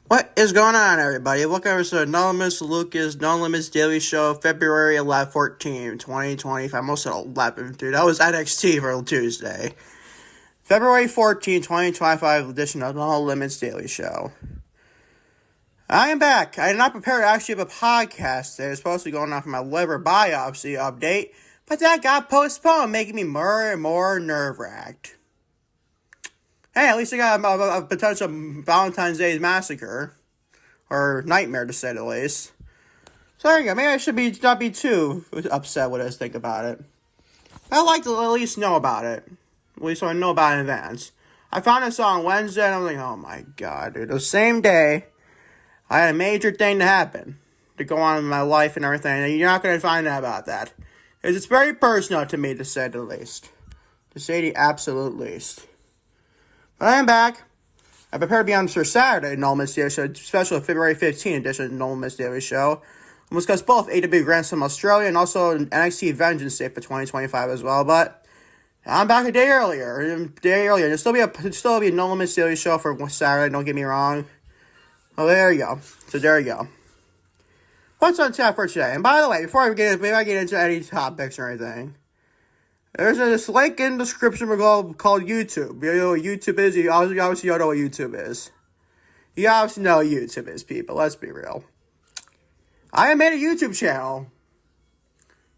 What is going on, everybody? Welcome to Anonymous Lucas, No Limits Daily Show, February 14, 2025. Almost at 11, dude. That was NXT for Tuesday. February 14, 2025 edition of No Limits Daily Show. I am back. I did not prepare to actually have a podcast today. It was supposed to be going off my liver biopsy update, but that got postponed, making me more and more nerve-wracked. Hey, at least I got a potential Valentine's Day massacre. Or nightmare, to say the least. So there you go. Maybe I should not be too upset with us think about it. I'd like to at least know about it. At least so I know about it in advance. I found this on Wednesday, and I was like, oh my god, dude. The same day, I had a major thing to happen. To go on in my life and everything. And you're not going to find out about that. Because it's very personal to me, to say the least. To say the absolute least. But I am back. I prepared to be on for Saturday, No Limits Daily Show, special February 15 edition of No Limits Daily Show. We'll discuss both AEW Grand Slam Australia and also NXT Vengeance Day for 2025 as well. But I'm back a day earlier. There'll still be a No Limits Daily Show for Saturday. Don't get me wrong. Well, there you go. So there you go. What's on tap for today? And by the way, before I get into any topics or anything. There's this link in the description called YouTube. You know what YouTube is? You obviously know what YouTube is. You obviously know what YouTube is, people. Let's be real. I have made a YouTube channel.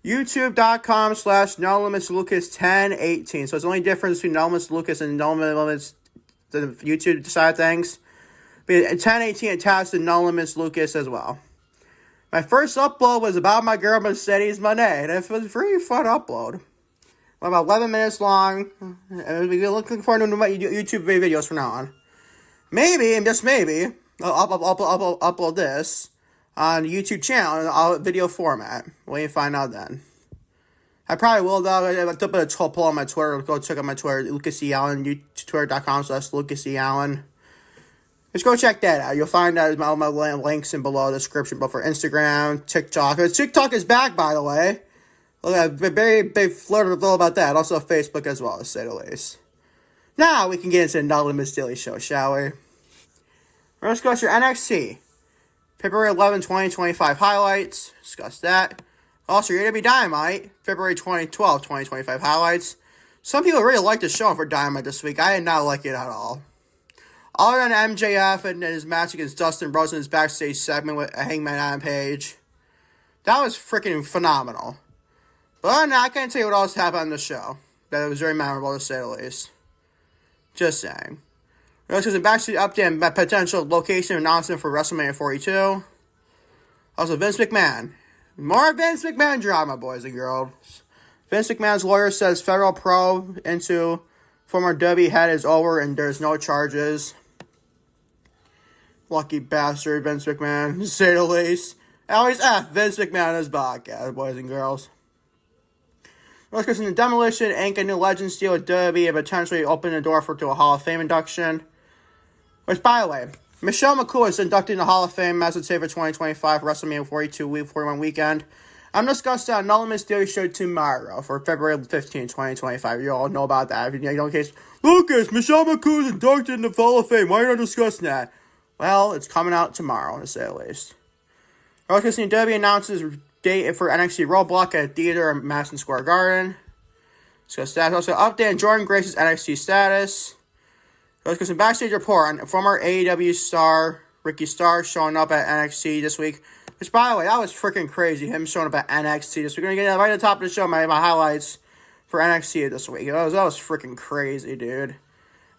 YouTube.com/NoLimitsLucas1018. So it's the only difference between No Limits Lucas and No Limits, the YouTube side of things. But 1018 attached to No Limits Lucas as well. My first upload was about my girl Mercedes Moné. And it was a very fun upload. About 11 minutes long, and we're looking forward to YouTube videos from now on. Maybe, and just maybe, I'll upload this on the YouTube channel in video format. We'll find out then. I probably will, though. I'll put a poll on my Twitter. Go check out my Twitter, Lucas E. Allen, twitter.com/Lucas E. Allen. Just go check that out. You'll find out all my links in below the description, but for Instagram, TikTok. TikTok is back, by the way. Look, a very big flirt about that. Also Facebook as well, to say the least. Now we can get into the No Limits Daily Show, shall we? Let's go to your NXT. February 11, 2025 highlights. Discuss that. Also, your AEW Dynamite. February 12, 2025 highlights. Some people really liked the show for Dynamite this week. I did not like it at all. Other than MJF and his match against Dustin Rhodes in his backstage segment with Hangman Adam Page. That was freaking phenomenal. But no, I can't tell you what else happened on the show. That was very memorable, to say the least. Just saying. Let's get some backstage update and potential location announcement for WrestleMania 42. Also, Vince McMahon. More Vince McMahon drama, boys and girls. Vince McMahon's lawyer says federal probe into former WWE head is over and there's no charges. Lucky bastard, Vince McMahon, to say the least. I always F Vince McMahon on his podcast, boys and girls. Let's go to the Demolition, Inc. A new Legends deal with WWE and potentially open the door to a Hall of Fame induction. Which, by the way, Michelle McCool is inducted in the Hall of Fame as of today for 2025 WrestleMania 41 weekend. I'm discussing that No Limits Daily Show tomorrow for February 15, 2025. You all know about that. If you don't case, Lucas, Michelle McCool is inducted in the Hall of Fame. Why are you not discussing that? Well, it's coming out tomorrow, to say the least. Let's go to WWE announces date for NXT Roadblock at theater in Madison Square Garden. Discuss that. Also, update on Jordan Grace's NXT status. Let's get some backstage report on former AEW star Ricky Starks showing up at NXT this week. Which, by the way, that was freaking crazy. Him showing up at NXT this week. We're gonna get right at the top of the show. My highlights for NXT this week. That was freaking crazy, dude.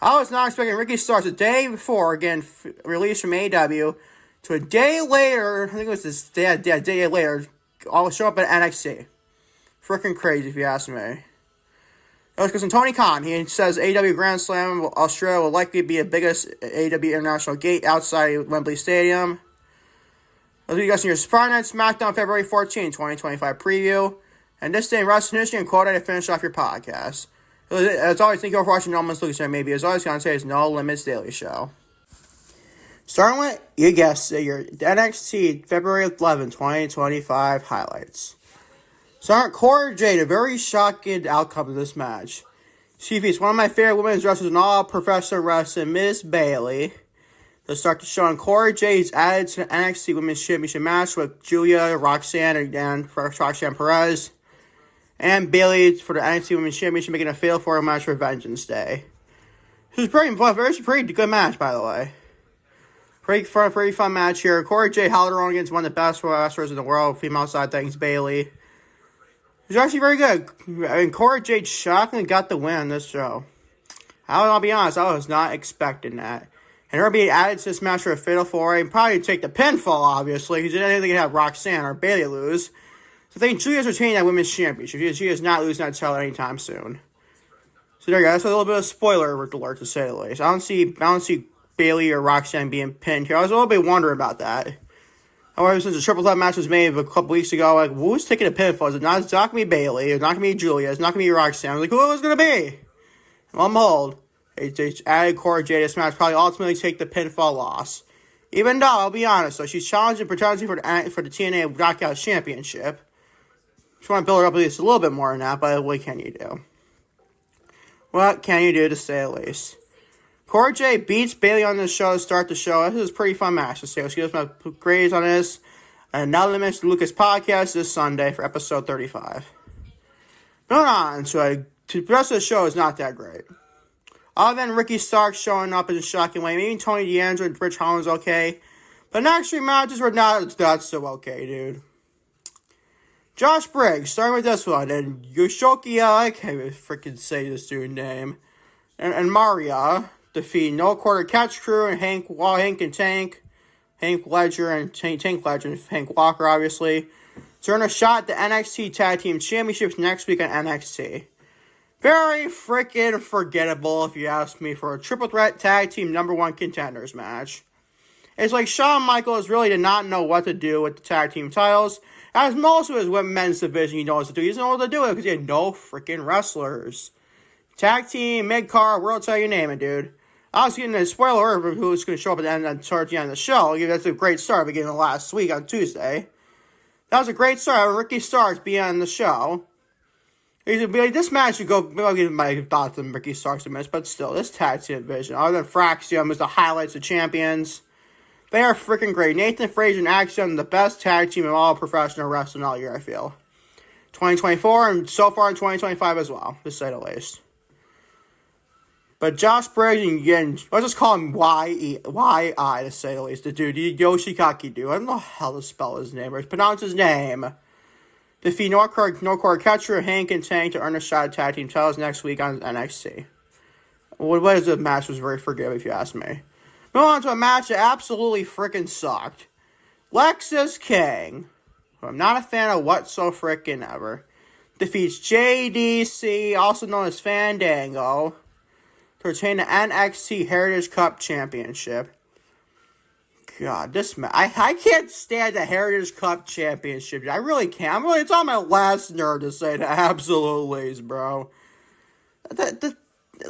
I was not expecting Ricky Starks a day before again released from AEW to a day later. I think it was this day later. I'll show up at NXT. Freaking crazy, if you ask me. Let's go to Tony Khan. He says AEW Grand Slam Australia will likely be the biggest AEW international gate outside Wembley Stadium. Let's go to your Friday Night Smackdown February 14, 2025 preview. And this day in wrestling history and quote to finish off your podcast. As always, thank you all for watching No Limits Lucas. Maybe as always, going to say it's No Limits Daily Show. Starting with, you guessed it, your NXT February 11, 2025 highlights. Starting Cora Jade, a very shocking outcome of this match. She feats one of my favorite women's wrestlers in all professional wrestling, Miss Bayley. To start the show, and Cora Jade is added to the NXT Women's Championship match with Julia, Roxanne, and Roxanne Perez, and Bayley for the NXT Women's Championship, making a fatal 4 match for Vengeance Day. This was pretty good match, by the way. Pretty fun match here. Cora Jade held her own against one of the best wrestlers in the world, female side things, Bayley. It was actually very good. And Cora Jade shockingly got the win on this show. I'll be honest, I was not expecting that. And her being added to this match for a fatal 4 and probably take the pinfall, obviously, because you didn't think have Roxanne or Bayley lose. So I think Julia's retaining that women's championship. She is not losing that title anytime soon. So there you go. That's a little bit of a spoiler alert, to say the least. I don't see Bayley or Roxanne being pinned here. I was a little bit wondering about that. However, since the triple threat match was made a couple weeks ago, like, who's taking a pinfall? It's not going to be Bayley. It's not going to be Julia. It's not going to be Roxanne. I was like, who was going to be? Well, I'm hold. They added Cora Jade to this match, probably ultimately take the pinfall loss. Even though, I'll be honest, though, she's challenging potentially for the TNA Knockout Championship. Just want to build her up at least a little bit more than that, but what can you do? What can you do, to say the least? Cora Jade beats Bayley on this show to start the show. This is a pretty fun match to say. Let's give us my grades on this. And now let me mention the Lucas podcast this Sunday for episode 35. Moving on, so the rest of the show is not that great. Other than Ricky Starks showing up in a shocking way, maybe Tony D'Angelo and Rich Holland's okay. But next three matches were not so okay, dude. Josh Briggs, starting with this one, and Yoshoki, I can't even freaking say this dude's name, and Maria defeat No Quarter Catch Crew and Hank Ledger and Tank Ledger and Hank Walker, obviously, to earn a shot at the NXT Tag Team Championships next week on NXT. Very freaking forgettable, if you ask me, for a triple threat tag team #1 contenders match. It's like Shawn Michaels really did not know what to do with the tag team titles, as most of his men's division he knows what to do. He doesn't know what to do with it because he had no freaking wrestlers. Tag team, mid-card, world title, you name it, dude. I was getting a spoiler of who's going to show up towards the end of the show. That's a great start beginning of last week on Tuesday. That was a great start. Ricky Starks being on the show. This match should go. I'll give my thoughts on Ricky Starks in a minute, but still, this tag team division, other than Fraxium, is the highlights of champions. They are freaking great. Nathan Frazier and Axiom, the best tag team of all professional wrestling all year, I feel. 2024 and so far in 2025 as well, to say the least. But Josh Briggs, and again, let's just call him Y.I. to say the least. The dude, Yoshikaki dude. I don't know how to spell his name or pronounce his name. Defeat No Quarter Catcher, Hank, and Tank to earn a shot at tag team titles next week on NXT. What is the match was very forgiving, if you ask me. Move on to a match that absolutely freaking sucked. Lexis King, who I'm not a fan of whatsoever, defeats JDC, also known as Fandango, to retain the NXT Heritage Cup Championship. God, this match, I can't stand the Heritage Cup Championship. I really can't. It's on my last nerve to say the absolute least, bro.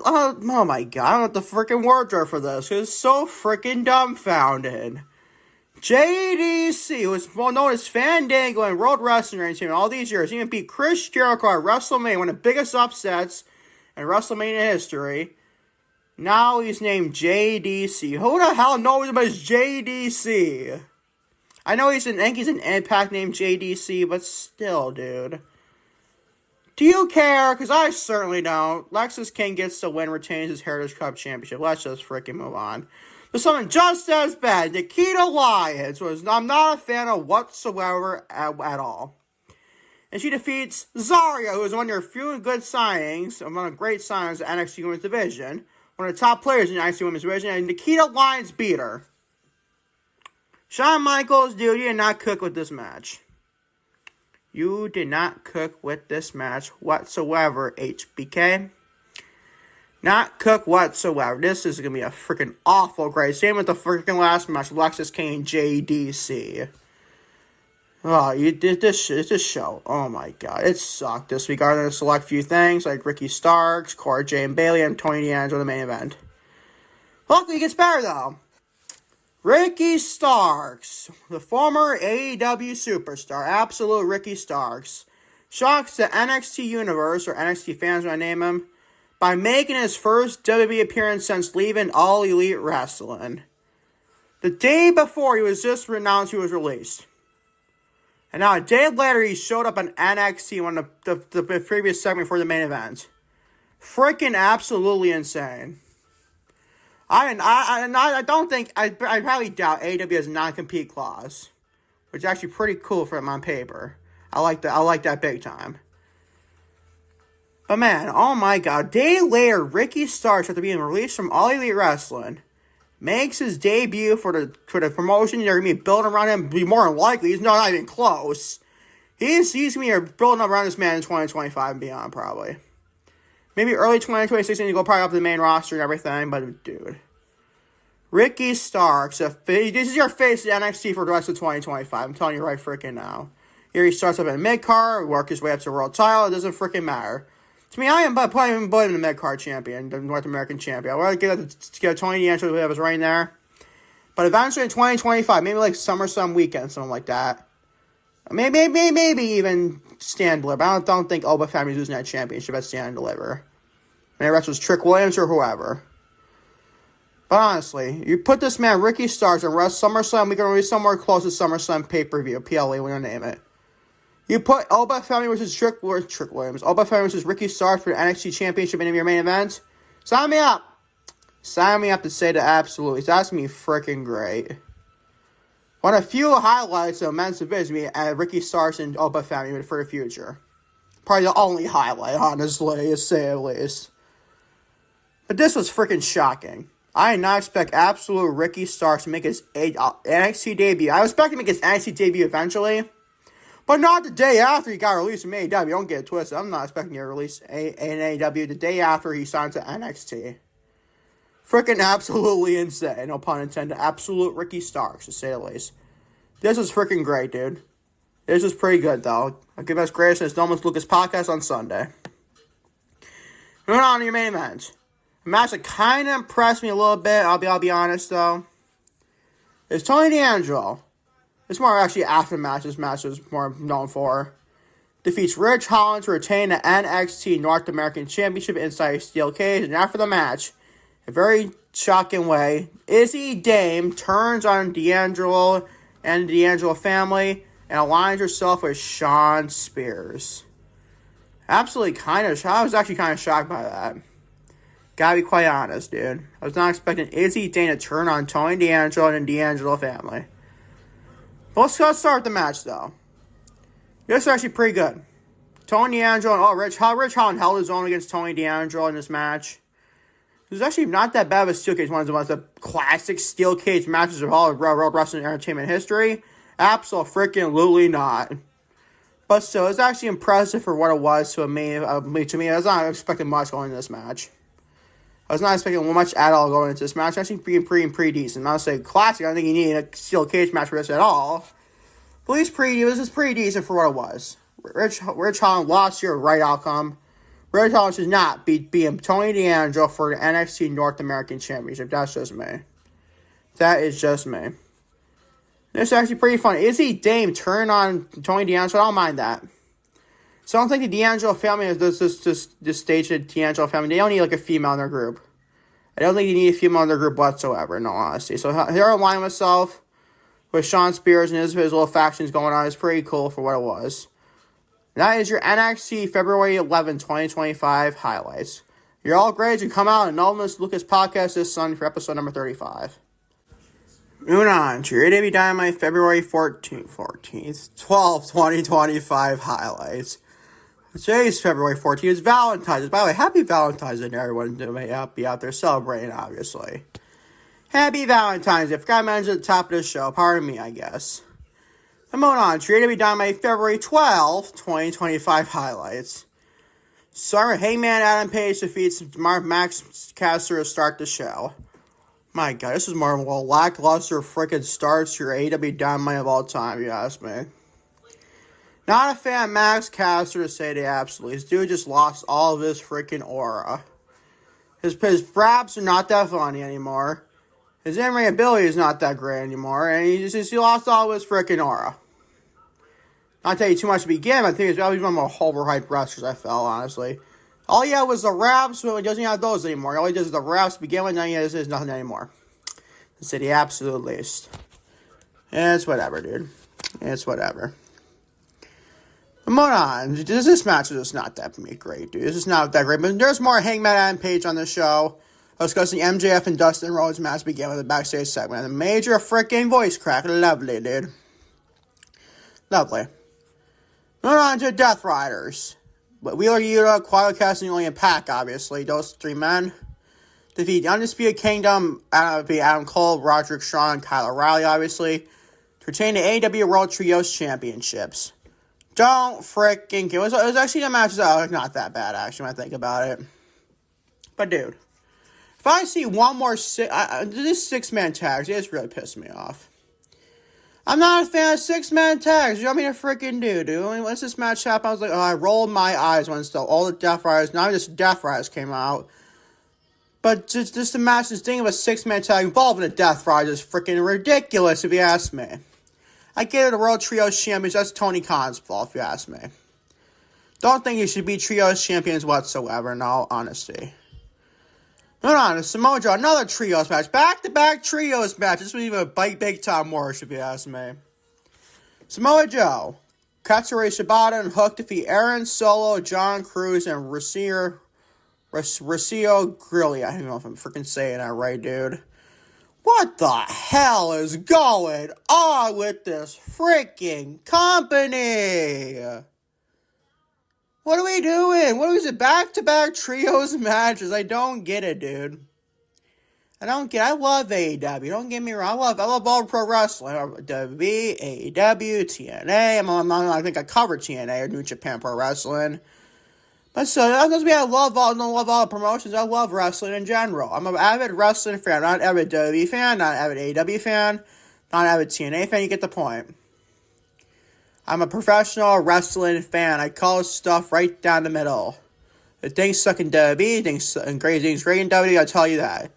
Oh my god, I don't know what the freaking words are for this. It's so freaking dumbfounded. JDC, who is well known as Fandango and World Wrestling Team all these years, he even beat Chris Jericho at WrestleMania, one of the biggest upsets in WrestleMania history. Now he's named JDC. Who the hell knows about JDC? I know he's an Impact named JDC, but still, dude. Do you care? Because I certainly don't. Lexis King gets the win, retains his Heritage Cup Championship. Let's just freaking move on. But something just as bad. Nikita Lyons, I'm not a fan of whatsoever at all. And she defeats Zarya, who is one of your few good signings, one of the great signings of the NXT Women's Division. One of the top players in the NXT Women's Division, and Nikita Lyons beat her. Shawn Michaels, dude, you did not cook with this match. You did not cook with this match whatsoever, HBK. Not cook whatsoever. This is going to be a freaking awful great. Same with the freaking last match, Lexis King and JDC. Oh, you did this show. Oh my god, it sucked this week. Other than a select few things like Ricky Starks, Cora Jade and Bayley, and Tony D'Angelo in the main event. Luckily, it gets better though. Ricky Starks, the former AEW superstar, absolute Ricky Starks, shocks the NXT universe, or NXT fans when I name him, by making his first WWE appearance since leaving All Elite Wrestling. The day before, he was just announced he was released. And now a day later, he showed up on NXT, one of the previous segment for the main event. Freaking absolutely insane. I highly doubt AEW has a non-compete clause, which is actually pretty cool for him on paper. I like that big time. But man, oh my god, a day later, Ricky Starks, after being released from All Elite Wrestling, makes his debut for the promotion. They're going to be building around him. Be more than likely, he's not even close. He's going to be building up around this man in 2025 and beyond, probably. Maybe early 2026, and you go probably up to the main roster and everything. But dude, Ricky Starks, this is your face at NXT for the rest of 2025. I'm telling you right freaking now. Here he starts up in mid-card, work his way up to the world title. It doesn't freaking matter. To me, I am probably the mid-card champion, the North American champion. I want to get Tony D'Angelo, who was right there. But eventually in 2025, maybe like SummerSlam weekend, something like that. Maybe even Stand Deliver. I don't think Oba Family's losing that championship at Stand Deliver. And the rest was Trick Williams or whoever. But honestly, you put this man, Ricky Starks, and SummerSlam, we can be somewhere close to SummerSlam pay-per-view, PLA, we're going to name it. You put Oba Family versus Trick Williams, Oba Family versus Ricky Starks for the NXT Championship in your main event. Sign me up. Sign me up to say the absolutely. That's going to be freaking great. One of the few highlights of men's division at Ricky Starks and Oba Family for the future. Probably the only highlight, honestly, to say the least. But this was freaking shocking. I did not expect absolute Ricky Starks to make his NXT debut. I was expecting to make his NXT debut eventually. But not the day after he got released from AEW. Don't get it twisted. I'm not expecting to release in AEW the day after he signed to NXT. Freaking absolutely insane. No pun intended. Absolute Ricky Starks, to say the least. This was freaking great, dude. This was pretty good, though. I'll give us grace as Dominus Lucas podcast on Sunday. Moving on to your main event. A match that kind of impressed me a little bit. I'll be honest, though. It's Tony D'Angelo. It's more actually after the match. This match is more known for. Defeats Rich Holland to retain the NXT North American Championship inside a steel cage. And after the match, a very shocking way, Izzy Dame turns on D'Angelo and the D'Angelo family and aligns herself with Shawn Spears. Absolutely I was actually kind of shocked by that. Gotta be quite honest, dude. I was not expecting Izzy Dame to turn on Tony D'Angelo and the D'Angelo family. But let's start with the match, though. This is actually pretty good. Tony D'Angelo and Rich Holland held his own against Tony D'Angelo in this match. It was actually not that bad of a steel cage. One of the classic steel cage matches of all of World Wrestling Entertainment history. Absolutely not. But still, it's actually impressive for what it was to me. I was not expecting much going into this match. I was not expecting much at all going into this match. Actually, pretty decent. Not to say classic. I don't think you need a steel cage match for this at all. But at least this is pretty decent for what it was. Rich Holland lost here, right outcome. Rich Holland should not be beating Tony D'Angelo for the NXT North American Championship. That's just me. That is just me. This is actually pretty fun. Izzy Dame turned on Tony D'Angelo. I don't mind that. So I don't think the D'Angelo family is this staged D'Angelo family. They don't need like a female in their group. I don't think you need a female in their group whatsoever, in all honesty. So here I align myself with Shawn Spears and his little factions going on. It's pretty cool for what it was. And that is your NXT February 11, 2025 highlights. You're all great. You come out and Dominus Lucas podcast this Sunday for episode number 35. Moving on to your AEW Dynamite February 12th, 2025 highlights. Today's February 14th is Valentine's Day. By the way, happy Valentine's Day to everyone who may be out there celebrating, obviously. Happy Valentine's Day. I forgot to mention at the top of the show. Pardon me, I guess. I'm moving on to your AEW Dynamite February 12th, 2025 highlights. Sorry, Hangman Adam Page defeats Max Caster to start the show. My God, this is more of a lackluster freaking start to your AEW Dynamite of all time, if you ask me. Not a fan of Max Caster, to say the absolute. This dude just lost all of his freaking aura. His raps are not that funny anymore. His in-ring ability is not that great anymore. And he lost all of his freaking aura. Not to tell you too much to begin, but I think he's probably one of the more overhyped wrestlers, I felt, honestly. All he had was the raps, so he doesn't have those anymore. All he does is the raps to begin with, now he has nothing anymore. To say the absolute least. It's whatever, dude. It's whatever. But moving on. This match is just not that great, dude. This is not that great. But there's more Hangman Adam Page on the show. Discussing MJF and Dustin Rhodes match began with a backstage segment. And a major freaking voice crack. Lovely, dude. Lovely. Moving on to Death Riders. But Wheeler Yuta, Quadro Cassidy, and Pac, obviously. Those three men defeat the Undisputed Kingdom, Adam Cole, Roderick Strong, and Kyle O'Reilly, obviously, to retain the AEW World Trios Championships. Don't freaking kill. It was actually a match that was not that bad, actually, when I think about it. But, dude, if I see one more this six-man tags, it's really pissed me off. I'm not a fan of six-man tags. You know what I mean? To freaking do, dude. I mean, once this match happened, I was like, oh, I rolled my eyes when all the Death Riders, not just Death Riders came out, but just the match, this thing of a six-man tag involving the Death Riders is freaking ridiculous, if you ask me. I get it, the World Trios Champions, that's Tony Khan's fault, if you ask me. Don't think you should be Trios Champions whatsoever, in all honesty. Moving on to Samoa Joe, another Trios match. Back-to-back Trios match. This was even a big time worse, if you ask me. Samoa Joe, Katsuyori Shibata and Hook defeat Aaron Solo, John Cruz, and Rocio Grilli. I don't know if I'm freaking saying that right, dude. What the hell is going on with this freaking company? What are we doing? What is it? Back-to-back trios matches? I don't get it, dude. I love AEW. Don't get me wrong. I love all pro wrestling. WWE, AEW, TNA. I think I covered TNA or New Japan Pro Wrestling. But so that doesn't mean I don't love all the promotions. I love wrestling in general. I'm an avid wrestling fan. Not an avid WWE fan. Not an avid AEW fan. Not an avid TNA fan. You get the point. I'm a professional wrestling fan. I call stuff right down the middle. If things suck in WWE, things great in WWE, I'll tell you that.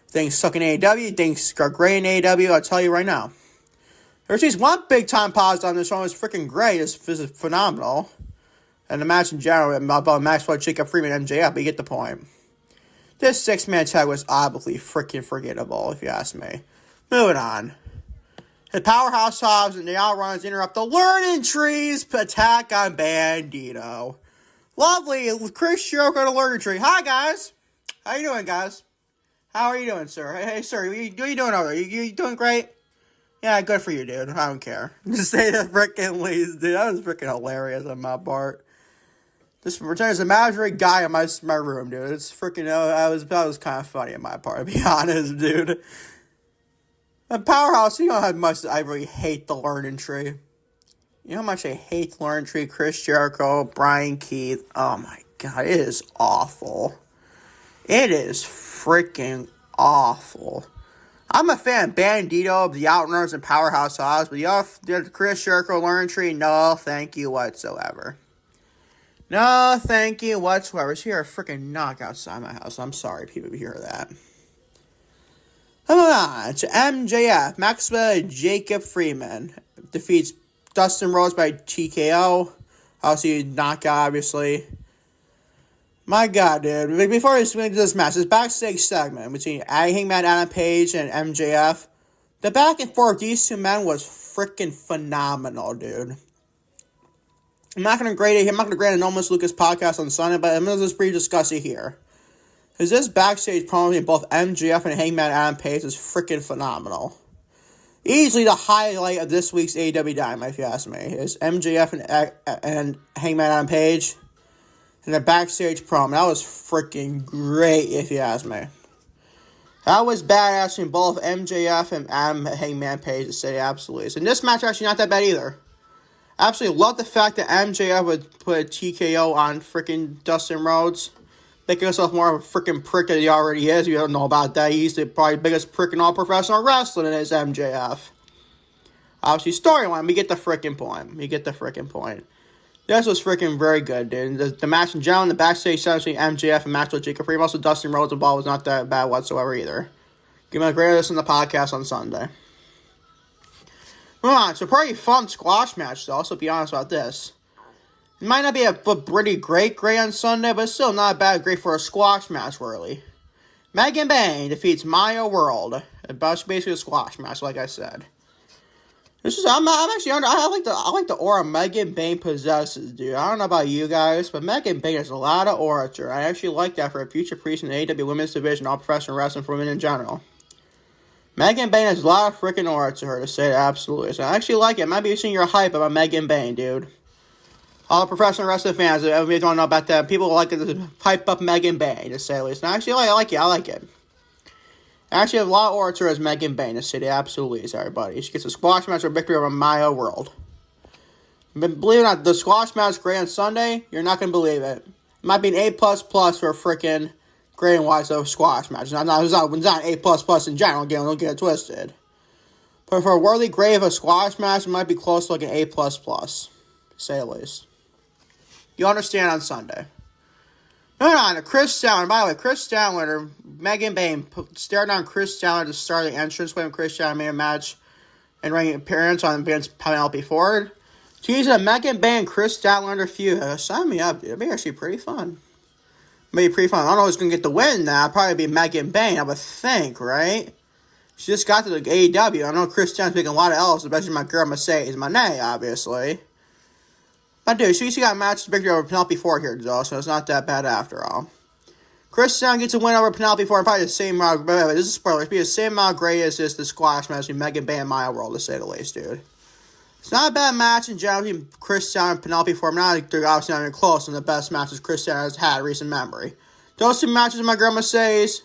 Things suck in AEW, things are great in AEW, I'll tell you right now. There's just one big time pause on this show. It's freaking great. It's phenomenal. And the match in general about Maxwell, Jacob Freeman, MJF, but you get the point. This six-man tag was obviously freaking forgettable, if you ask me. Moving on. The Powerhouse Hobbs and the Outrunners interrupt the Learning Tree's attack on Bandito. Lovely. Chris Jericho on the Learning Tree. Hi, guys. How you doing, guys? How are you doing, sir? Hey, sir, what are you doing over there? You doing great? Yeah, good for you, dude. I don't care. Just say the freaking least, dude. That was freaking hilarious on my part. Just pretend as a imaginary guy in my room, dude. It's freaking, that was kind of funny on my part, to be honest, dude. And Powerhouse, you know how much I really hate the Learning Tree. You know how much I hate the Learning Tree? Chris Jericho, Brian Keith. Oh my god, it is awful. It is freaking awful. I'm a fan of Bandito, the Outrunners, and Powerhouse Hobbs, but the Chris Jericho, Learning Tree, no thank you whatsoever. No thank you whatsoever. It's here a freaking knock outside my house. I'm sorry people hear that. Moving on to MJF. Maxwell Jacob Freeman defeats Dustin Rhodes by TKO. Obviously, knockout, obviously. My god, dude. Before we swing into this match, this backstage segment between Hangman Adam Page and MJF, the back and forth of these two men was freaking phenomenal, dude. I'm not going to grade a No Miss Lucas podcast on Sunday, but I'm going to just briefly discuss it here. Because this backstage promo between both MJF and Hangman Adam Page is freaking phenomenal. Easily the highlight of this week's AEW Dynamite, if you ask me, is MJF and Hangman Adam Page and the backstage promo. That was freaking great, if you ask me. That was badass in both MJF and Hangman Page, to say absolutely. And this match actually not that bad either. I absolutely love the fact that MJF would put a TKO on freaking Dustin Rhodes. Making himself more of a freaking prick than he already is. You don't know about that. He's the probably biggest prick in all professional wrestling, and it's MJF. Obviously, storyline, we get the freaking point. This was freaking very good, dude. The match in general, the backstage segment between MJF and Maxwell Jacob Freeman, also Dustin Rhodes involved, was not that bad whatsoever either. Give me a great listen to the podcast on Sunday. Moving on, so pretty fun squash match, though. Also, be honest about this. It might not be a pretty great on Sunday, but it's still not bad great for a squash match, really. Megan Bayne defeats Maya World. Basically a squash match, like I said. I'm actually under. I like the aura Megan Bayne possesses, dude. I don't know about you guys, but Megan Bayne has a lot of aura to her. I actually like that for a future priest in the AEW Women's Division, all professional wrestling for women in general. Megan Bayne has a lot of freaking aura to her, to say it absolutely. So I actually like it. Might be seeing your hype about Megan Bayne, dude. All professional wrestling fans, if you don't know about that, people like to hype up Megan Bayne, to say at least. And actually, I like it. I like it. I actually have a lot of aura to her as Megan Bayne, to say it absolutely is, everybody. She gets a squash match or victory over Maya World. But believe it or not, the squash match great on Sunday, you're not going to believe it. It might be an A++ for a freaking grade-wise of squash match. It's not an A++ in general, don't get it twisted. But for a worthy grade of a squash match, it might be close to like an A++, to say at least. You understand on Sunday. Moving on to Chris Statlander. By the way, Chris Statlander, Megan Bayne stared down Chris Statlander to start the entrance when Chris Statlander made a match and ring appearance on against Penelope Ford. Teasing a Megan Bayne Chris Statlander feud. Sign me up, dude. It'd be actually pretty fun. Maybe pretty fun. I don't know who's going to get the win now. It'll probably be Megan Bayne, I would think, right? She just got to the AEW. I know Chris Statlander's making a lot of L's, especially my girl Mercedes Moné, obviously. But dude, she got a match victory over Penelope Ford here, though, so it's not that bad after all. Chris Statlander gets a win over Penelope Ford, probably the same amount. This is a spoiler. It'll be the same amount great as the squash match between Megan Bayne and Maya World, to say the least, dude. It's not a bad match in general between Chris Statlander and Penelope Ford. They're obviously not even close, and the best matches Chris Statlander has had in recent memory. Those two matches with my girl Mercedes,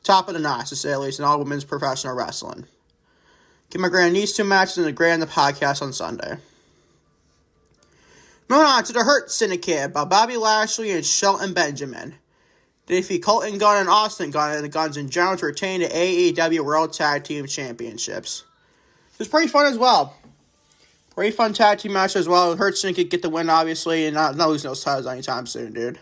top of the notch, to say the least, in all women's professional wrestling. Give my grand these two matches and the grand the podcast on Sunday. Moving on to the Hurt Syndicate by Bobby Lashley and Shelton Benjamin. They defeat Colton Gunn and Austin Gunn and the Guns in general to retain the AEW World Tag Team Championships. It was pretty fun as well. Pretty fun tag team match as well. Hurt Syndicate get the win, obviously, and not losing those titles anytime soon, dude.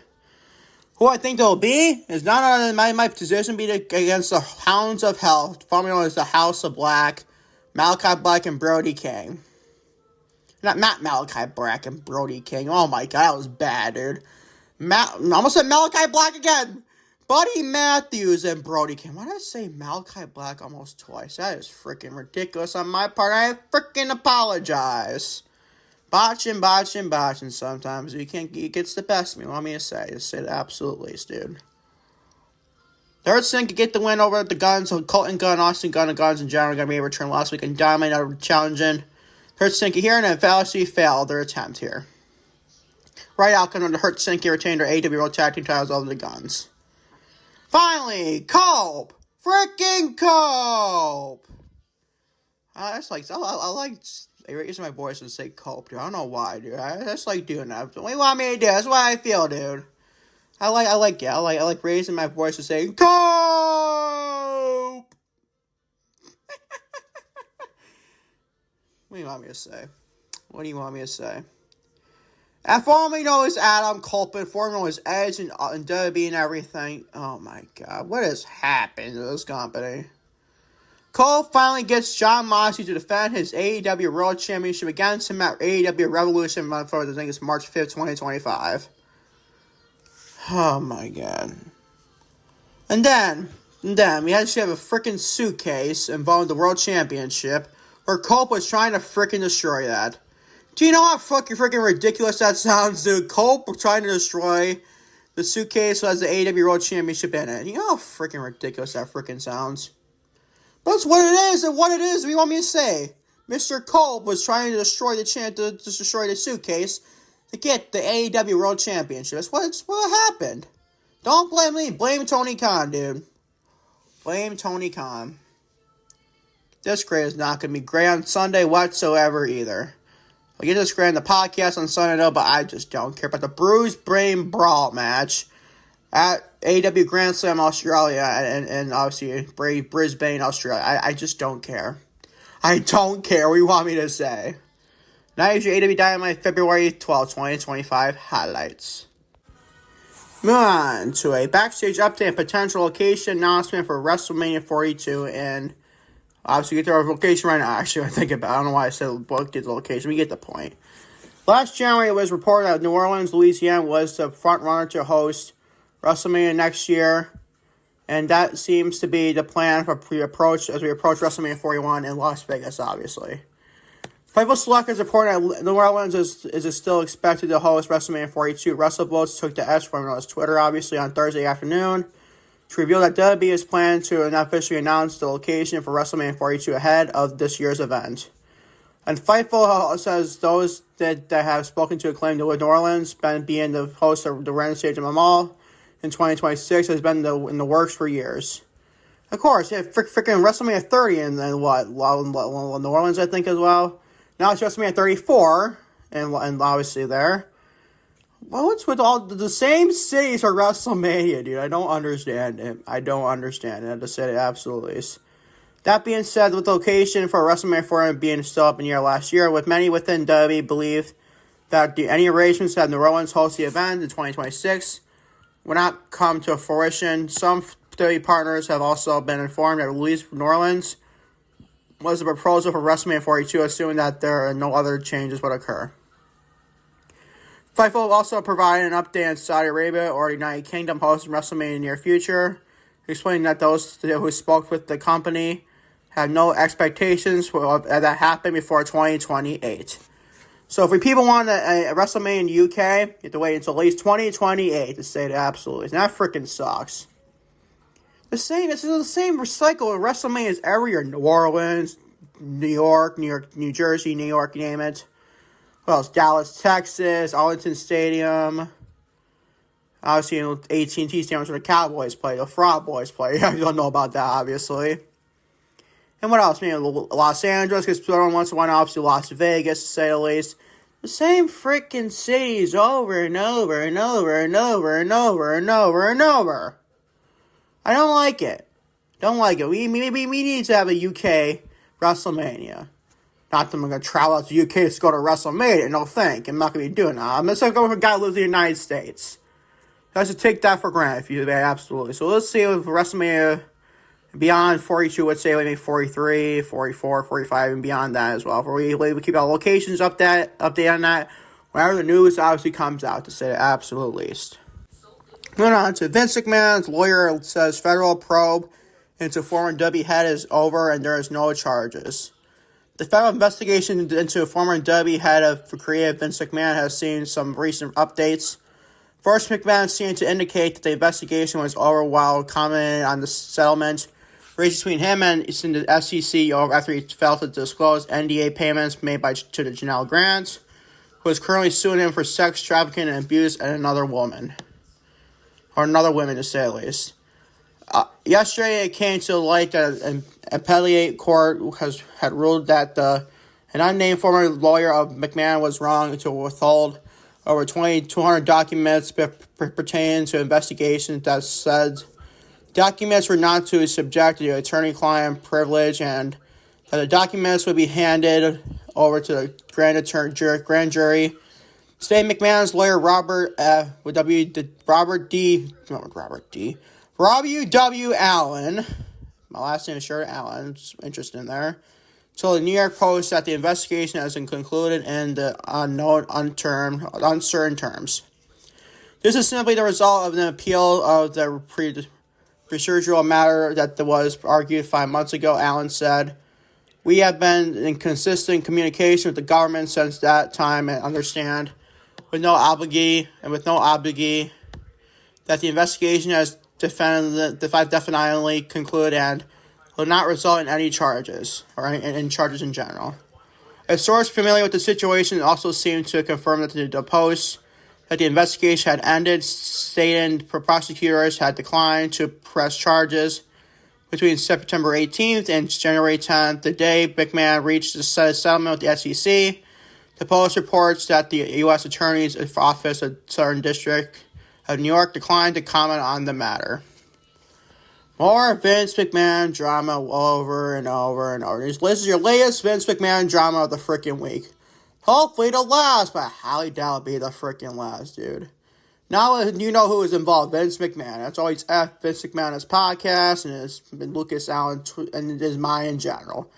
Who I think they'll be is not on my position, be against the Hounds of Hell, formerly known as the House of Black, Malachi Black and Brody King. Not Malachi Black and Brody King. Oh my god, that was bad, dude. Almost said Malachi Black again. Buddy Matthews and Brody King. Why did I say Malachi Black almost twice? That is freaking ridiculous on my part. I freaking apologize. Botching sometimes. It gets the best of me. What want me to say? Just say the absolute least, dude. Third Sin could get the win over the Guns. So Colton Gunn, Austin Gunn, and Guns in general are going to be able to return last week and Dynamite are challenging. Hurt Syndicate here, and then Fallacy failed their attempt here. Right outcome of the Hurt Syndicate retained their AEW World Tag Team titles over the Guns. Finally, Cope! Freaking Cope! I like raising my voice and say Cope, dude. I don't know why, dude. I just like doing that. What do you want me to do? That's what I feel, dude. I like raising my voice and saying Cope! What do you want me to say? What do you want me to say? And formerly known as Adam Copeland, formerly known as Edge and WWE and everything. Oh my god, what has happened to this company? Cole finally gets Jon Moxley to defend his AEW World Championship against him at AEW Revolution month for I think it's March 5th, 2025. Oh my god. And then we actually have a freaking suitcase involving the World Championship where Cope was trying to freaking destroy that. Do you know how freaking ridiculous that sounds, dude? Cope trying to destroy the suitcase that has the AEW World Championship in it. You know how freaking ridiculous that freaking sounds? But that's what it is, and what it is, what do you want me to say? Mr. Cope was trying to destroy destroy the suitcase to get the AEW World Championship. That's what happened. Don't blame me. Blame Tony Khan, dude. Blame Tony Khan. This grade is not going to be great on Sunday whatsoever either. I'll get this great on the podcast on Sunday, though, but I just don't care about the Bruise Brain Brawl match at AEW Grand Slam Australia and obviously Brisbane, Australia. I just don't care. I don't care what you want me to say. Now here's your AEW Dynamite February 12, 2025 highlights. Move on to a backstage update and potential location announcement for WrestleMania 42 and obviously, get to our location right now. Actually, I think about it. I don't know why I said get the location. We get the point. Last January, it was reported that New Orleans, Louisiana was the front runner to host WrestleMania next year. And that seems to be the plan for as we approach WrestleMania 41 in Las Vegas, obviously. Fightful Select is reporting that New Orleans is still expected to host WrestleMania 42. WrestleVotes took the S from Twitter, obviously, on Thursday afternoon to reveal that WWE is planning to officially announce the location for WrestleMania 42 ahead of this year's event. And Fightful says those that have spoken to Acclaim to New Orleans, being the host of the Wembley Stadium Mall in 2026, has been in the works for years. Of course, yeah, freaking WrestleMania 30 and then what? New Orleans, I think, as well. Now it's WrestleMania 34, and obviously there. Well, what's with all the same cities for WrestleMania, dude? I don't understand it. I have to say it absolutely. That being said, with the location for WrestleMania 4 being still up in the air last year, with many within WWE believe that any arrangements that New Orleans host the event in 2026 will not come to fruition. Some WWE partners have also been informed that release New Orleans was a proposal for WrestleMania 42, assuming that there are no other changes would occur. Fightful also provided an update on Saudi Arabia or the United Kingdom hosting WrestleMania in the near future, explaining that those who spoke with the company have no expectations for that happen before 2028. So if people want a WrestleMania in the UK, you have to wait until at least 2028 to say it absolutely. And that freaking sucks. This is the same recycle of WrestleManias every year. New Orleans, New York, New Jersey, New York, you name it. What else? Dallas, Texas, Arlington Stadium. Obviously, AT&T Stadium where the Cowboys play, the Fraud Boys play. You don't know about that, obviously. And what else? Los Angeles, because everyone wants to win, obviously Las Vegas, to say the least. The same freaking cities over and over and over and over and over and over and over. I don't like it. We need to have a UK WrestleMania. Not that I'm going to travel out to the UK to go to WrestleMania. No, thank. I'm not going to be doing that. I'm just going to go for a guy who lives in the United States. I should take that for granted, if you absolutely. So let's see if WrestleMania beyond 42, let's say maybe 43, 44, 45, and beyond that as well. We keep our locations update on that whenever the news obviously comes out, to say the absolute least. Moving on to Vince McMahon's lawyer says federal probe into former WWE head is over and there is no charges. The federal investigation into former WWE head of creative Vince McMahon has seen some recent updates. First, McMahon seemed to indicate that the investigation was over while commenting on the settlement reached between him and the SEC after he failed to disclose NDA payments made to the Janelle Grant, who is currently suing him for sex trafficking and abuse and another woman, to say the least. Yesterday, it came to light that an appellate court had ruled that an unnamed former lawyer of McMahon was wrong to withhold over 2,200 documents pertaining to investigations that said documents were not to be subject to attorney-client privilege, and that the documents would be handed over to the grand jury. Today, McMahon's lawyer Robbie W. Allen, my last name is sure Allen, it's interesting there, told the New York Post that the investigation has been concluded in the uncertain terms. This is simply the result of an appeal of the procedural matter that was argued 5 months ago, Allen said. We have been in consistent communication with the government since that time and understand with no obligee that the investigation has definitely concluded and will not result in any charges or in charges in general. A source familiar with the situation also seemed to confirm that the Post that the investigation had ended, stating prosecutors had declined to press charges between September 18th and January 10th, the day McMahon reached a settlement with the SEC. The Post reports that the U.S. Attorney's Office of Southern District of New York declined to comment on the matter. More Vince McMahon drama over and over and over. This is your latest Vince McMahon drama of the freaking week. Hopefully the last, but I highly doubt it'll be the freaking last, dude. Now you know who is involved, Vince McMahon. That's always F. Vince McMahon, his podcast, and his Lucas Allen, and his mind in general.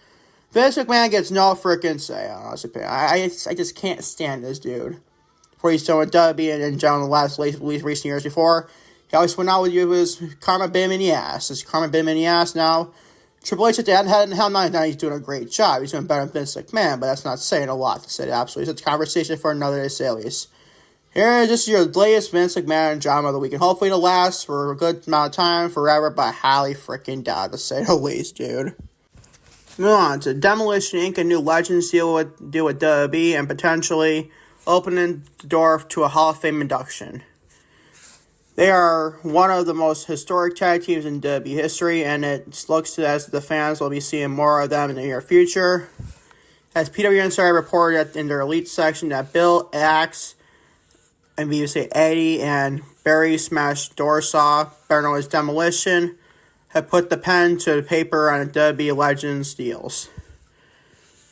Vince McMahon gets no freaking say, honestly. I just can't stand this dude. For he's doing WWE and in general the last recent years before. He always went out with you his karma bit him in the ass. His karma bit him in the ass now. Triple H at the end had hell now he's doing a great job. He's doing better than Vince McMahon, but that's not saying a lot to say absolutely. It's a conversation for another day to say at least. Here is just your latest Vince McMahon drama of the week, and hopefully it'll last for a good amount of time, forever, but highly freaking doubt to say the least, dude. Move on to Demolition Inc., a new Legends deal with WWE, and potentially opening the door to a Hall of Fame induction. They are one of the most historic tag teams in WWE history, and it looks as the fans will be seeing more of them in the near future. As PW Insider reported in their Elite section that Bill Axe, and we would say Eddie, and Barry Smash Dorsaw, better known as Demolition, have put the pen to the paper on WWE Legends deals.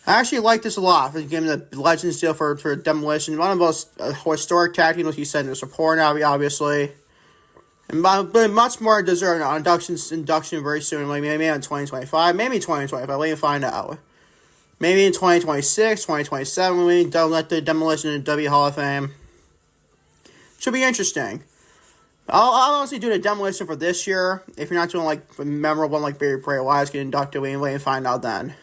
I actually like this a lot for giving the Legends deal for Demolition. One of the most historic tag teams, like you said, in the support now, obviously. And much more deserving of induction very soon, like maybe in 2025, maybe 2025, let me find out. Maybe in 2026, 2027, when we don't let the Demolition in the W Hall of Fame. Should be interesting. I'll honestly do the Demolition for this year. If you're not doing like a memorable one like Barry Bray Wyatt's getting inducted, we can find out then.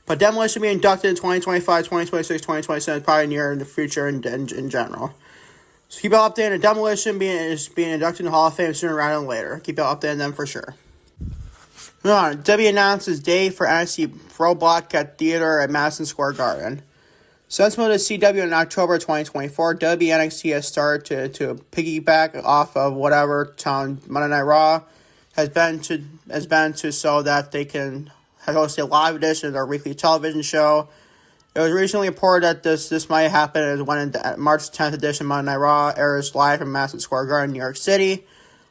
But Demolition being inducted in 2025, 2026, 2027 is probably near in the future in general. So keep it updated. Demolition being inducted in the Hall of Fame sooner rather than later. Keep it updated them for sure. Moving on. W announces date for NXT Roadblock at Theater at Madison Square Garden. Since moving to CW in October 2024, WWE NXT has started to piggyback off of whatever town Monday Night Raw has been to so that they can host a live edition of their weekly television show. It was recently reported that this might happen as when March 10th edition Monday Night Raw airs live from Madison Square Garden, New York City,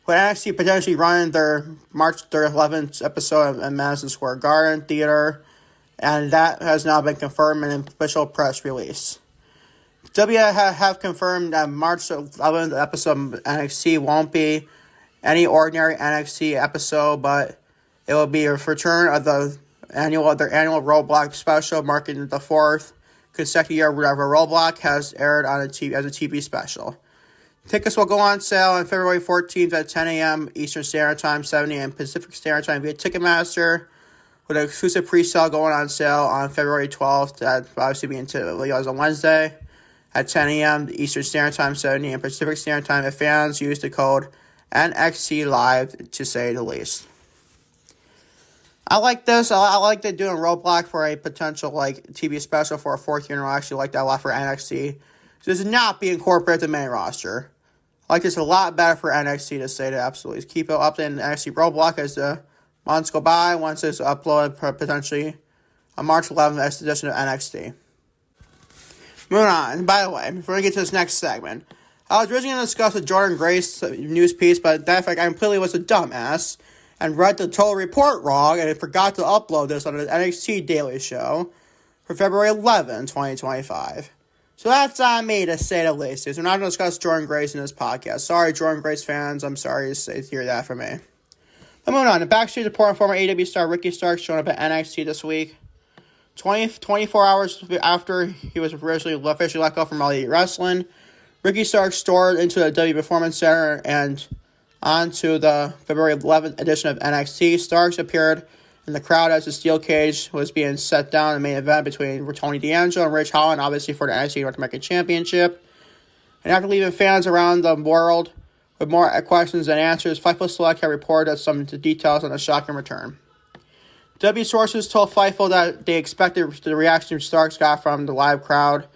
with NXT potentially running their March 11th episode at Madison Square Garden Theater, and that has now been confirmed in an official press release. W have confirmed that March 11th episode of NXT won't be any ordinary NXT episode, but it will be a return of their annual Roadblock special, marking the fourth consecutive year wherever Roadblock has aired on as a TV special. Tickets will go on sale on February 14th at 10 a.m. Eastern Standard Time, 7 a.m. Pacific Standard Time via Ticketmaster, with an exclusive pre-sale going on sale on February 12th, that obviously being on Wednesday, at 10 a.m. Eastern Standard Time, 7 a.m. Pacific Standard Time, if fans use the code NXT Live, to say the least. I like this. I like that doing Roadblock for a potential TV special for a fourth year in a row. I actually like that a lot for NXT. This is not being incorporated to the main roster. I like this a lot better for NXT, to say that absolutely. Keep it up in NXT Roadblock as the months go by, once it's uploaded potentially on March 11th edition of NXT. Moving on. By the way, before we get to this next segment, I was originally going to discuss the Jordan Grace news piece, but that fact I completely was a dumbass and read the total report wrong, and I forgot to upload this on the NXT Daily Show for February 11, 2025. So that's on me, to say the least. We're not going to discuss Jordan Grace in this podcast. Sorry, Jordan Grace fans. I'm sorry to hear that from me. But moving on. The Backstage report on former AEW star Ricky Starks showing up at NXT this week. 24 hours after he was originally officially let go from All Elite Wrestling, Ricky Starks stormed into the WWE Performance Center and onto the February 11th edition of NXT. Starks appeared in the crowd as the steel cage was being set down in the main event between Tony D'Angelo and Rich Holland, obviously for the NXT North American Championship. And after leaving fans around the world with more questions than answers, Fightful Select had reported some details on the shocking return. W sources told Fightful that they expected the reaction Starks got from the live crowd,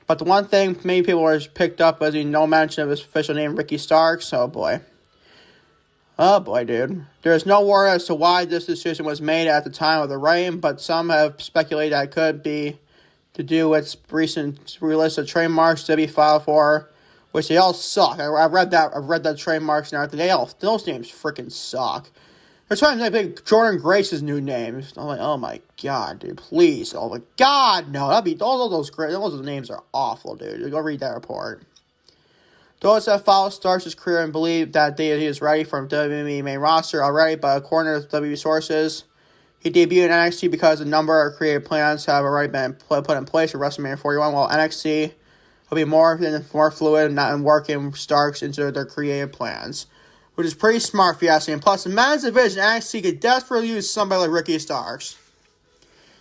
but the one thing many people were picked up was no mention of his official name, Ricky Starks. Oh boy, dude. There is no word as to why this decision was made at the time of the reign, but some have speculated that it could be to do with recent release of trademarks to be filed for, which they all suck. I read that. I've read the trademarks and everything. Those names freaking suck. They're trying to make Jordan Grace's new name. I'm like, oh my god, dude, please. Oh my god, no. Those names are awful, dude. Go read that report. Those that follow Starks' career and believe that he is ready for WWE main roster already, but according to WWE sources, he debuted in NXT because a number of creative plans have already been put in place for WrestleMania 41, while NXT will be more fluid and not working Starks into their creative plans. which is pretty smart if you ask me. And plus, the men's division, NXT could desperately use somebody like Ricky Starks.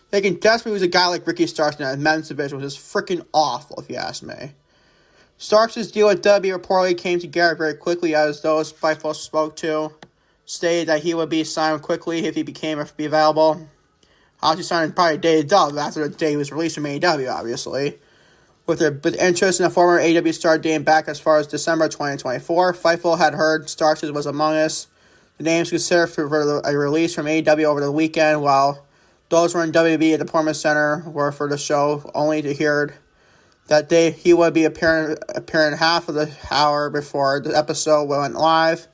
They can desperately use a guy like Ricky Starks in that men's division, which is freaking awful if you ask me. Starks' deal with WWE reportedly came together very quickly, as those Fightful spoke to stated that he would be signed quickly if he became available. Obviously signed probably a day of dub after the day he was released from AEW, obviously. With interest in a former AEW star dating back as far as December 2024, Fightful had heard Starks was among us. The names considered for a release from AEW over the weekend, while those who were in WWE at the Performance Center were for the show, only to hear that he would be appearing half of the hour before the episode went live.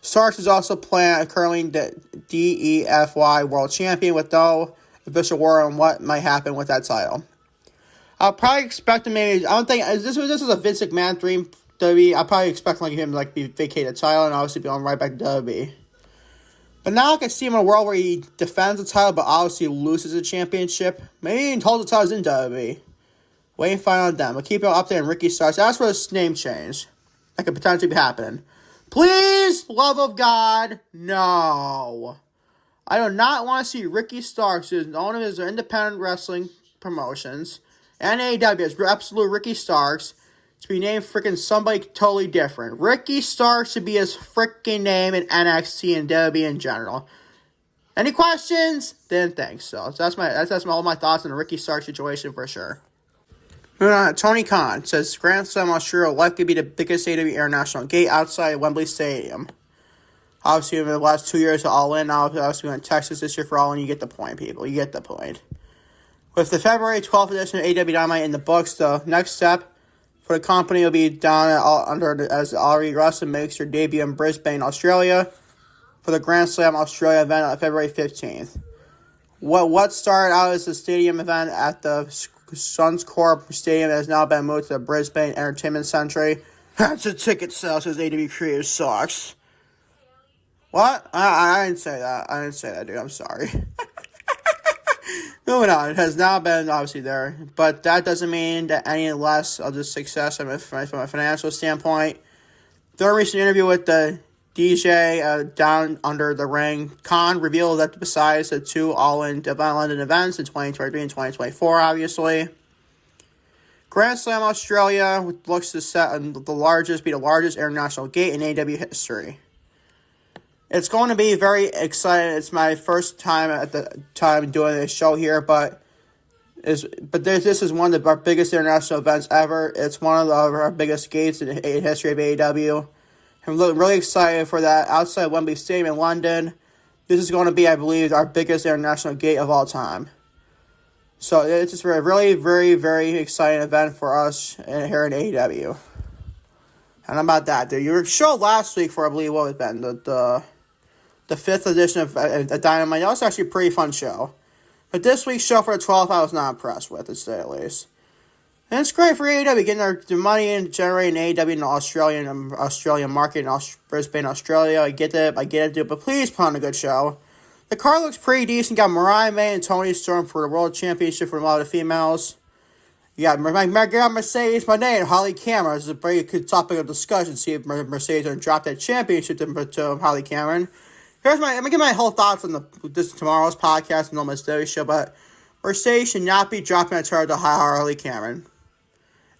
Starks is also currently the DEFY World Champion with no official word on what might happen with that title. I'll probably expect him maybe. I don't think this is a Vince McMahon dream. WWE. I'll probably expect him to be vacate the title and obviously be on right back to WWE. But now I can see him in a world where he defends the title but obviously loses the championship. Maybe he holds the titles in WWE. Wait and find out them. We'll keep you updated on Ricky Starks. That's where his name change. That could potentially be happening. Please, love of God, no. I do not want to see Ricky Starks, who's known as independent wrestling promotions, and AEW as absolute Ricky Starks, to be named freaking somebody totally different. Ricky Starks should be his freaking name in NXT and WWE in general. Any questions? Didn't think so. So that's all my thoughts on the Ricky Starks situation for sure. Moving on, Tony Khan says Grand Slam Australia will likely be the biggest AEW international gate outside Wembley Stadium. Obviously, over the last 2 years of All In, obviously we went to Texas this year for All In. You get the point, people. You get the point. With the February 12th edition of AEW Dynamite in the books, the next step for the company will be down as Ari Russell makes her debut in Brisbane, Australia, for the Grand Slam Australia event on February 15th. What started out as a stadium event at the Suns Corp Stadium has now been moved to the Brisbane Entertainment Centre. That's a ticket sale, says AEW Creative sucks. What? I didn't say that. I didn't say that, dude. I'm sorry. Moving on. It has now been obviously there, but that doesn't mean that any less of the success from a financial standpoint. During a recent interview with the DJ Down Under the Ring, Khan revealed that besides the two All-In London events in 2023 and 2024, obviously, Grand Slam Australia looks to be the largest international gate in AEW history. It's going to be very exciting. It's my first time doing this show here, but this is one of our biggest international events ever. It's one of our biggest gates in history of AEW. I'm really excited for that. Outside Wembley Stadium in London, this is going to be, I believe, our biggest international gate of all time. So it's just a really, very, very exciting event for us here in AEW. And how about that, dude? Your show last week for, I believe, what was been the 5th edition of Dynamite. That was actually a pretty fun show. But this week's show for the 12th, I was not impressed with, to say at least. And it's great for AEW, getting their money in, generating AEW in the Australian market in Brisbane, Australia. I get it, dude, but please put on a good show. The card looks pretty decent. Got Mariah May and Toni Storm for the World Championship for a lot of females. You got Mercedes Moné and Holly Cameron. This is a very good topic of discussion. See if Mercedes are going to drop that championship to Holly Cameron. I'm going to give my whole thoughts on this tomorrow's podcast and on my story show, but Mercedes should not be dropping a title to Harley Cameron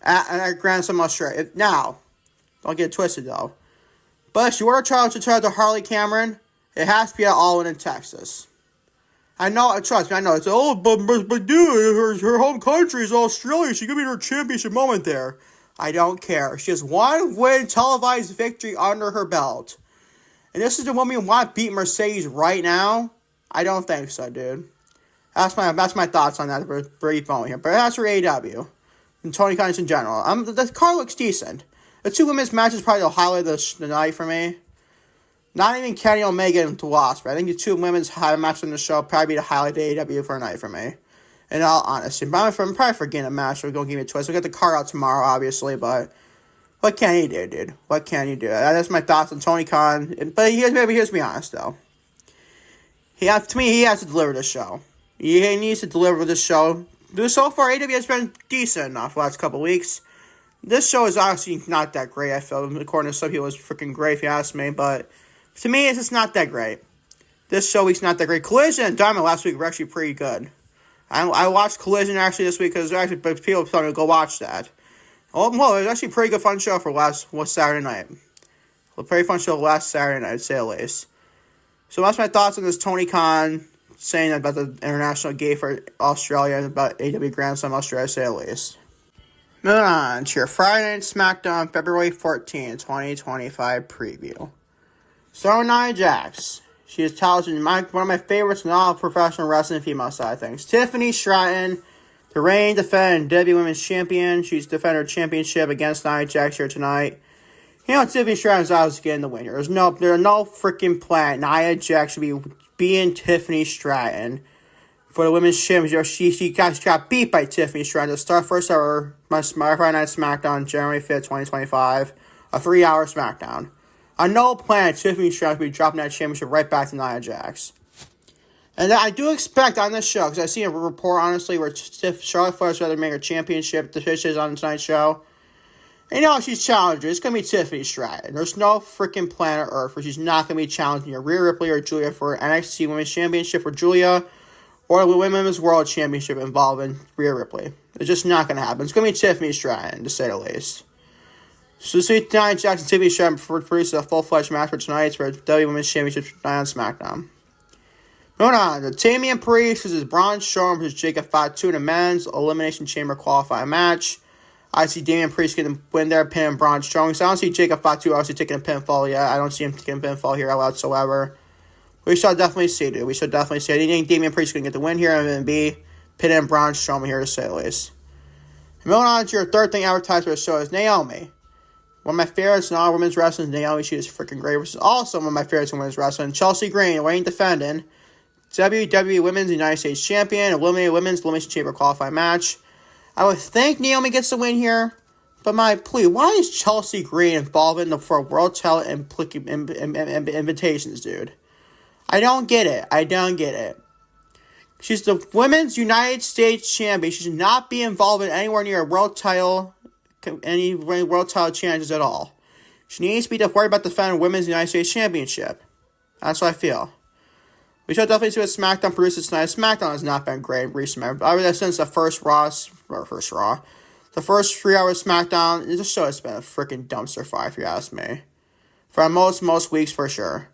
at Grand Slam Australia. Now, don't get it twisted though. But if you were to try to Harley Cameron, it has to be at All In Texas. I know, trust me, I know. It's, but dude, her home country is Australia. She could be her championship moment there. I don't care. She has one win televised victory under her belt. And this is the woman you want to beat Mercedes right now? I don't think so, dude. That's my thoughts on that brief moment here. But that's for AEW. And Tony Khan in general. The card looks decent. The two women's matches probably the highlight of the night for me. Not even Kenny Omega and Wasp. I think the two women's matches on the show probably be the highlight of AEW for a night for me. In all honesty. But I'm probably forgetting a match. We're going to give it a twist. We'll get the card out tomorrow, obviously. But what can you do, dude? What can you do? That's my thoughts on Tony Khan. But here's me honest, though. He has to deliver this show. He needs to deliver this show. So far, AEW has been decent enough the last couple weeks. This show is honestly not that great, I feel. According to some people, it's freaking great if you ask me, but to me, it's just not that great. This show week's not that great. Collision and Dynamite last week were actually pretty good. I watched Collision actually this week because actually people told me to go watch that. Well, it was actually a pretty good fun show for last Saturday night. A pretty fun show last Saturday night, to say the least. So that's my thoughts on this Tony Khan saying about the international gate for Australia and about AEW Grand Slam Australia, to say the least. Moving on to your Friday Night SmackDown February 14, 2025 preview. So Nia Jax. She is talented, one of my favorites in all professional wrestling female side of things. Tiffany Stratton, the reigning defending WWE Women's Champion. She's defending her championship against Nia Jax here tonight. You know, Tiffany Stratton's obviously getting the win here. There's no freaking plan. Nia Jax should be beating Tiffany Stratton for the Women's Championship. She got beat by Tiffany Stratton to start first ever Friday Night SmackDown, January 5th, 2025. A 3-hour SmackDown. On no planet, Tiffany Stratton will be dropping that championship right back to Nia Jax. And I do expect on this show, because I see a report, honestly, where Charlotte Flair's rather make her championship decisions on tonight's show. And you know, she's challenging. It's going to be Tiffany Stratton. There's no freaking planet Earth where she's not going to be challenging Rhea Ripley or Julia for NXT Women's Championship for Julia or the Women's World Championship involving Rhea Ripley. It's just not going to happen. It's going to be Tiffany Stratton, to say the least. So see Nia Jax and Tiffany Stratton produce a full-fledged match for tonight's for WWE Women's Championship tonight on SmackDown. Moving on, the Damian Priest versus Braun Strowman versus Jacob Fatu in a men's Elimination Chamber qualifying match. I see Damian Priest getting win there, pin Braun Strowman. So I don't see Jacob Fatu obviously taking a pinfall yet. I don't see him taking a pinfall here whatsoever. We shall definitely see, dude. We shall definitely see. I think Damian Priest is going to get the win here and then be pinning Braun Strowman here, to say the least. Moving on to your third thing advertised for the show is Naomi. One of my favorites in all women's wrestling, Naomi. She is freaking great. Which is also one of my favorites in women's wrestling. Chelsea Green, reigning defending WWE Women's United States Champion, eliminated Women's Elimination Chamber qualifying match. I would think Naomi gets the win here, but my plea, why is Chelsea Green involved in for world title invitations, dude? I don't get it. She's the Women's United States Champion. She should not be involved in anywhere near a world title, any world title challenges at all. She needs to be worried about defending Women's United States Championship. That's what I feel. We shall definitely see what SmackDown produces tonight. SmackDown has not been great in recent memory. Other than since the first 3 hours SmackDown, this show has been a freaking dumpster fire, if you ask me. For most weeks, for sure.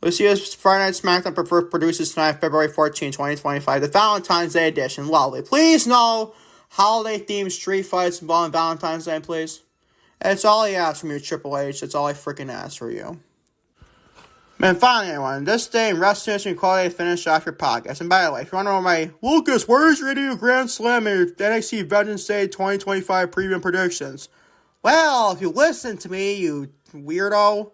We'll see what Friday Night SmackDown produces tonight, February 14, 2025. The Valentine's Day edition. Lovely. Please no holiday-themed street fights involving Valentine's Day, please. That's all I ask from you, Triple H. That's all I freaking ask for you. And finally, everyone, this day in wrestling history quality to finish off your podcast. And by the way, if you want to know my Lucas, where's your AEW Grand Slam and NXT Veterans Day 2025 preview and predictions? Well, if you listen to me, you weirdo,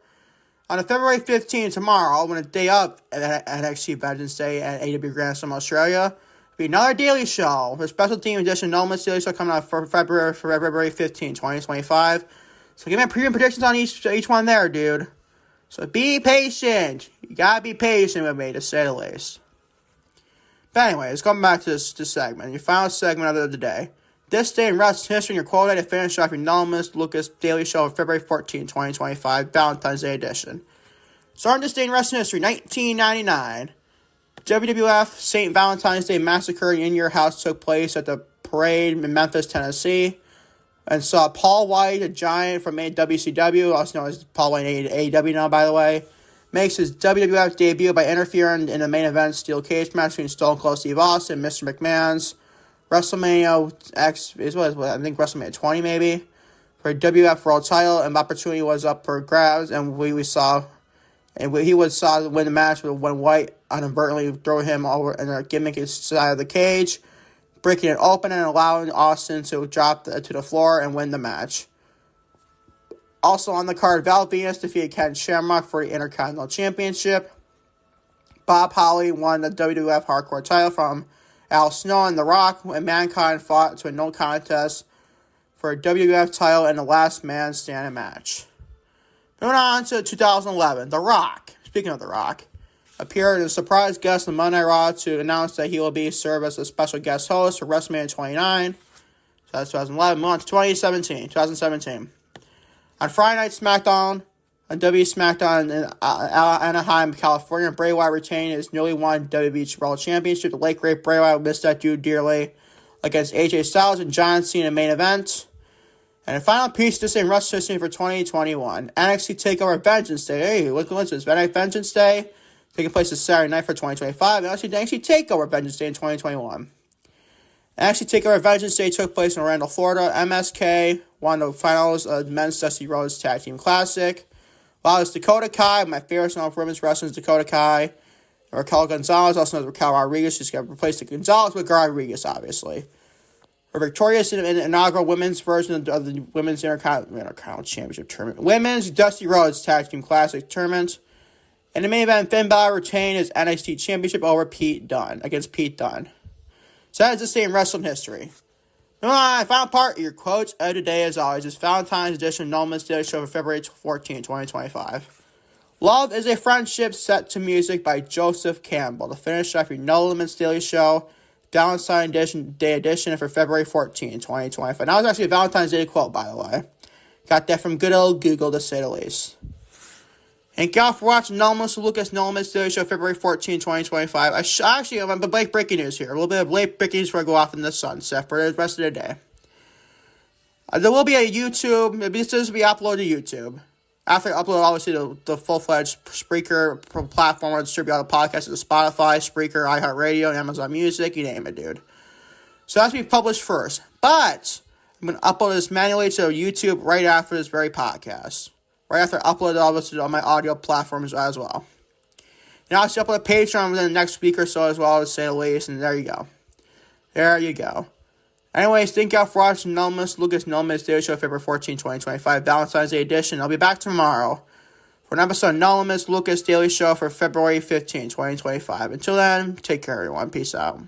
on February 15th, tomorrow, when a day up at NXT Veterans Day at AEW Grand Slam Australia, it'll be another daily show, a special team edition, No Limits Daily Show coming out for February 15, 2025. So give me preview and predictions on each one there, dude. So be patient. You gotta be patient with me, to say the least. But anyways, going back to this segment. Your final segment of the day. This day in wrestling history, your quality to finish off your anonymous Lucas Daily Show of February 14, 2025, Valentine's Day edition. Starting this day in wrestling history, 1999. WWF St. Valentine's Day Massacre in Your House took place at the parade in Memphis, Tennessee. And saw Paul White, a giant from WCW, also known as Paul White in AEW now, by the way, makes his WWF debut by interfering in the main event steel cage match between Stone Cold Steve Austin and Mr. McMahon's WrestleMania WrestleMania 20 maybe, for a WWF World Title, and the opportunity was up for grabs, and he would win the match when White inadvertently threw him over and a gimmick side of the cage, breaking it open and allowing Austin to drop to the floor and win the match. Also on the card, Val Venus defeated Ken Shamrock for the Intercontinental Championship. Bob Holly won the WWF Hardcore title from Al Snow and The Rock, and Mankind fought to a no contest for a WWF title in the last man standing match. Moving on to 2011, The Rock. Speaking of The Rock, appeared as a surprise guest on Monday Night Raw to announce that he will be served as a special guest host for WrestleMania 29. So That's 2011. Moving on to 2017. On Friday Night SmackDown, on WWE Smackdown in Anaheim, California, Bray Wyatt retained his newly won WWE World Championship. The late great Bray Wyatt missed that dude dearly against AJ Styles and John Cena main event. And the final piece of this in wrestling history for 2021, NXT TakeOver Vengeance Day. Hey, look at this. Vengeance Day taking place this Saturday night for 2025. And NXT TakeOver Vengeance Day in 2021. NXT TakeOver Vengeance Day took place in Orlando, Florida. MSK won the finals of the Men's Dusty Rhodes Tag Team Classic. While it's Dakota Kai, my favorite song for women's wrestling is Dakota Kai. And Raquel Gonzalez, also known as Raquel Rodriguez. She's going to replace the Gonzalez with Rodriguez, obviously. We're victorious in the inaugural women's version of the Women's Intercontinental Championship Tournament. Women's Dusty Rhodes Tag Team Classic Tournament. In the main event, Finn Balor retained his NXT Championship over Pete Dunne, against Pete Dunne. So that is the same wrestling history. Final part, your quotes of the day, as always, is Valentine's edition of Nolan's Daily Show for February 14, 2025. Love is a friendship set to music by Joseph Campbell. To finish off your Nolan's Daily Show, Valentine's Day edition for February 14, 2025. That was actually a Valentine's Day quote, by the way. Got that from good old Google, to say the least. Thank y'all for watching Lucas Nolan's Daily Show, February 14, 2025. I'm late breaking news here. A little bit of late breaking news before I go off in the sunset for the rest of the day. There will be a YouTube. This will be uploaded to YouTube. After I upload, obviously, the full-fledged Spreaker platform where I distribute all the podcasts to Spotify, Spreaker, iHeartRadio, and Amazon Music, you name it, dude. So that's to be published first. But I'm going to upload this manually to YouTube right after this very podcast. Right after I upload it, obviously, on my audio platforms as well. And I'll upload a Patreon within the next week or so as well, to say the least, and there you go. There you go. Anyways, thank y'all for watching Lucas Nolan's Daily Show, February 14, 2025, Valentine's Day edition. I'll be back tomorrow for an episode of Lucas Daily Show for February 15, 2025. Until then, take care, everyone. Peace out.